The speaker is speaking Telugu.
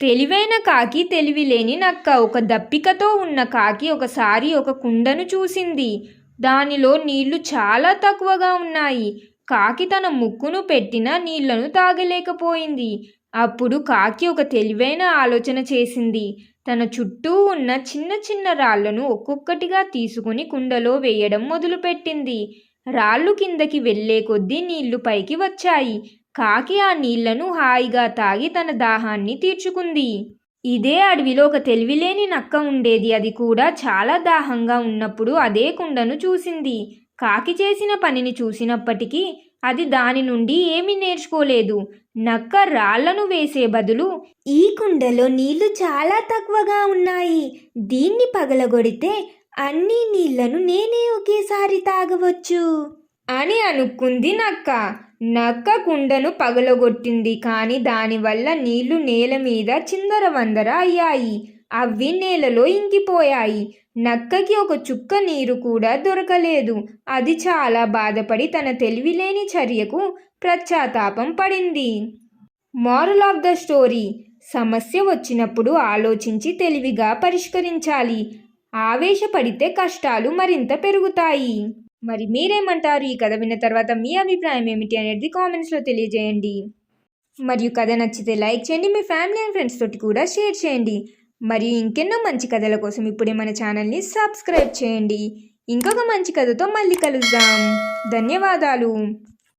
తెలివైన కాకి తెలివిలేని నక్క. ఒక దప్పికతో ఉన్న కాకి ఒకసారి ఒక కుండను చూసింది. దానిలో నీళ్లు చాలా తక్కువగా ఉన్నాయి. కాకి తన ముక్కును పెట్టిన నీళ్లను తాగలేకపోయింది. అప్పుడు కాకి ఒక తెలివైన ఆలోచన చేసింది. తన చుట్టూ ఉన్న చిన్న చిన్న రాళ్లను ఒక్కొక్కటిగా తీసుకుని కుండలో వేయడం మొదలుపెట్టింది. రాళ్ళు కిందకి వెళ్లే కొద్దీ నీళ్లు పైకి వచ్చాయి. కాకి ఆ నీళ్లను హాయిగా తాగి తన దాహాన్ని తీర్చుకుంది. ఇదే అడవిలో ఒక తెలివిలేని నక్క ఉండేది. అది కూడా చాలా దాహంగా ఉన్నప్పుడు అదే కుండను చూసింది. కాకి చేసిన పనిని చూసినప్పటికీ అది దాని నుండి ఏమీ నేర్చుకోలేదు. నక్క రాళ్లను వేసే బదులు, ఈ కుండలో నీళ్లు చాలా తక్కువగా ఉన్నాయి, దీన్ని పగలగొడితే అన్ని నీళ్లను నేనే ఒకేసారి తాగవచ్చు అని అనుకుంది నక్క. నక్క కుండను పగలగొట్టింది. కానీ దానివల్ల నీళ్లు నేల మీద చిందరవందర అయ్యాయి. అవి నేలలో ఇంకిపోయాయి. నక్కకి ఒక చుక్క నీరు కూడా దొరకలేదు. అది చాలా బాధపడి తన తెలివిలేని చర్యకు పశ్చాత్తాపం పడింది. మోరల్ ఆఫ్ ద స్టోరీ: సమస్య వచ్చినప్పుడు ఆలోచించి తెలివిగా పరిష్కరించాలి. ఆవేశపడితే కష్టాలు మరింత పెరుగుతాయి. మరి మీరేమంటారు? ఈ కథ విన్న తర్వాత మీ అభిప్రాయం ఏమిటి అనేది కామెంట్స్లో తెలియజేయండి. మరియు కథ నచ్చితే లైక్ చేయండి. మీ ఫ్యామిలీ అండ్ ఫ్రెండ్స్ తోటి కూడా షేర్ చేయండి. మరియు ఇంకెన్నో మంచి కథల కోసం ఇప్పుడే మన ఛానల్ని సబ్స్క్రైబ్ చేయండి. ఇంకొక మంచి కథతో మళ్ళీ కలుద్దాం. ధన్యవాదాలు.